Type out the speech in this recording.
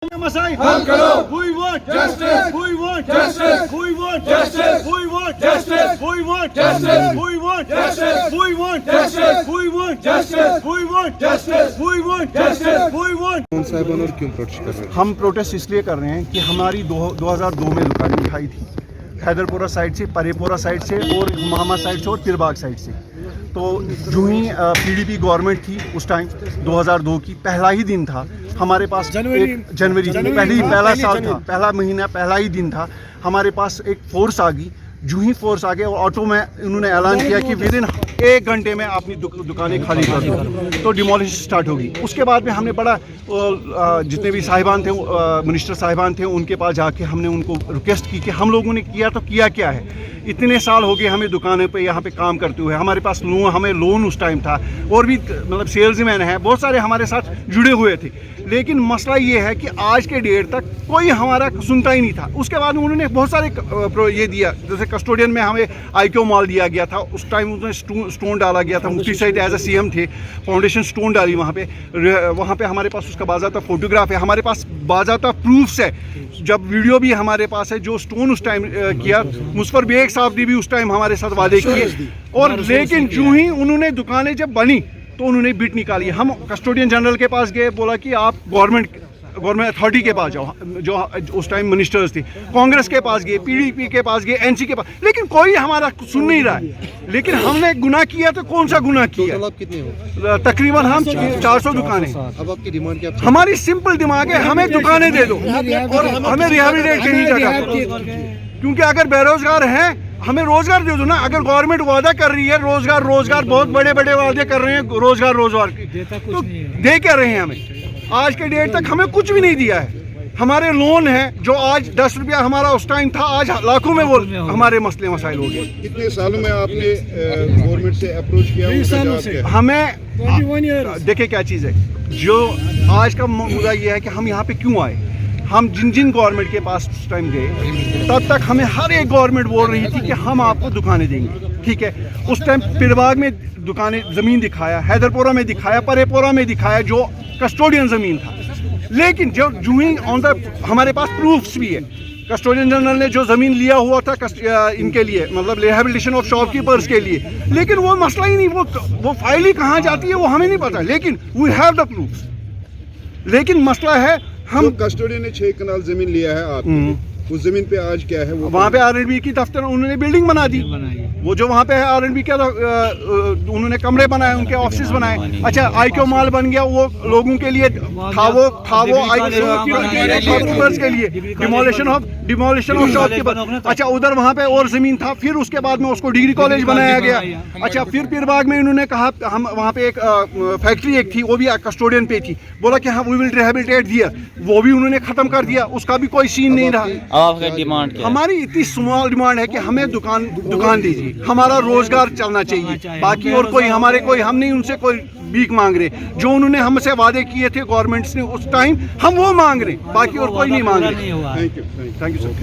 मसाइल हल करो। We want Justice. We want Justice. We want Justice. We want Justice. We want Justice. We want Justice. We want Justice. We want Justice. We want Justice. We want Justice. We want कौन साहिबान और क्यों protest कर रहे हैं? हम protest इसलिए कर रहे हैं कि हमारी 2002 में दुकानें उठाई थी, हैदरपुरा साइड से, परेपुरा साइड से और महामा साइड से और पिरबाग साइड से। तो जो ही पीडीपी गवर्नमेंट थी उस टाइम 2002 की पहला ही दिन था, हमारे पास जनवरी पहला साल था, पहला महीना, पहला ही दिन था, हमारे पास एक फोर्स आ गई। जो ही फोर्स आ गया और ऑटो में उन्होंने ऐलान किया कि विदिन 1 घंटे में अपनी दुकानें खाली कर दो, तो डिमोलिशन स्टार्ट होगी। उसके बाद में हमने बड़ा जितने भी साहिबान थे, मिनिस्टर साहिबान थे, उनके पास जाके हमने उनको रिक्वेस्ट की कि हम लोगों ने किया तो किया क्या है, इतने साल हो गए हमें दुकानों पे यहाँ पे काम करते हुए, हमारे पास हमें लोन उस टाइम था और भी मतलब सेल्समैन है, बहुत सारे हमारे साथ जुड़े हुए थे। लेकिन मसला ये है कि आज के डेट तक कोई हमारा सुनता ही नहीं था। उसके बाद उन्होंने बहुत सारे ये दिया, जैसे कस्टोडियन में हमें आईक्यू मॉल दिया गया था, उस टाइम उसमें स्टोन डाला गया था, मुफ्ती सईद एज ए CM थे, फाउंडेशन स्टोन डाली वहाँ पे हमारे पास उसका बाज़ाब्ता फोटोग्राफ है, हमारे पास बाज़ाब्ता प्रूफ्स है, जब वीडियो भी हमारे पास है, जो स्टोन उस टाइम किया मुजफ्फर बेग साहब ने भी उस टाइम हमारे साथ वादे किए। और लेकिन जो ही उन्होंने दुकानें जब बनी तो उन्होंने बिट निकाली। हम कस्टोडियन जनरल के पास गए, बोला कि आप गवर्नमेंट अथॉरिटी के पास जाओ, जो उस टाइम मिनिस्टर्स थे, कांग्रेस के पास गए, PDP के पास गए, NC के पास, लेकिन कोई हमारा सुन नहीं रहा है। लेकिन हमने गुनाह किया तो कौन सा गुनाह किया? टोटल आप कितने हो? तकरीबन हम 400 दुकानें। अब आपकी डिमांड क्या? हमारी सिंपल दिमाग है, हमें दुकानें दे दो और हमें रिहेबिलिटेट कहीं जगह, क्योंकि अगर बेरोजगार हैं हमें रोजगार दे दो ना। अगर गवर्नमेंट वादा कर रही है रोजगार बहुत बड़े बड़े वादे कर रहे हैं, रोजगार तो दे क्या रहे हैं हमें? आज के डेट तक हमें कुछ भी नहीं दिया है। हमारे लोन है जो आज 10 रुपया हमारा उस टाइम था, आज लाखों में वो हमारे मसले मसाइल हो गए। कितने सालों में आपने गवर्नमेंट से अप्रोच किया? हमें देखिए क्या चीज़ है, जो आज का मुद्दा ये है कि हम यहाँ पे क्यों आए। हम जिन गवर्नमेंट के पास उस टाइम गए, तब तक हमें हर एक गवर्नमेंट बोल रही थी कि हम आपको दुकानें देंगे, ठीक है। उस टाइम पिरबाग में दुकानें ज़मीन दिखाया, हैदरपुरा में दिखाया, परेपुरा में दिखाया, जो कस्टोडियन ज़मीन था। लेकिन जो ही हमारे पास प्रूफ्स भी है, कस्टोडियन जनरल ने जो ज़मीन लिया हुआ था इनके लिए, मतलब रिहेबिलिटेशन ऑफ शॉपकीपर्स के लिए, लेकिन वो मसला ही नहीं, वो फाइल ही कहाँ जाती है वो हमें नहीं पता, लेकिन वी हैव द प्रूफ्स। लेकिन मसला है हम कस्टोडियन ने 6 कनाल जमीन लिया है आपने, उस जमीन पे आज क्या है? वो वहाँ पे R&B की दफ्तर उन्होंने बिल्डिंग बना दी, वो जो वहाँ पे है R&B का उन्होंने कमरे बनाए, उनके ऑफिस बनाए। अच्छा, आईक्यू मॉल बन गया, वो लोगों के लिए था वो शॉपकीपर्स के लिए, डिमोलिशन ऑफ शॉपकीपर। अच्छा, उधर वहाँ पे और जमीन था, फिर उसके बाद में उसको डिग्री कॉलेज बनाया गया। अच्छा, फिर पिरबाग में उन्होंने कहा हम वहाँ पे एक फैक्ट्री एक थी, वो भी कस्टोडियन पे थी, बोला कि हाँ वी विल रिहेबिलिटेट दिया, वो भी उन्होंने खत्म कर दिया, उसका भी कोई सीन नहीं रहा। आपका डिमांड क्या है? हमारी इतनी स्मॉल डिमांड है कि हमें दुकान दीजिए, हमारा रोजगार चलना चाहिए, बाकी और कोई हम नहीं उनसे कोई भीख मांग रहे। जो उन्होंने हमसे वादे किए थे गवर्नमेंट्स ने उस टाइम, हम वो मांग रहे, बाकी और कोई नहीं मांग रहे। Thank you thank you sir.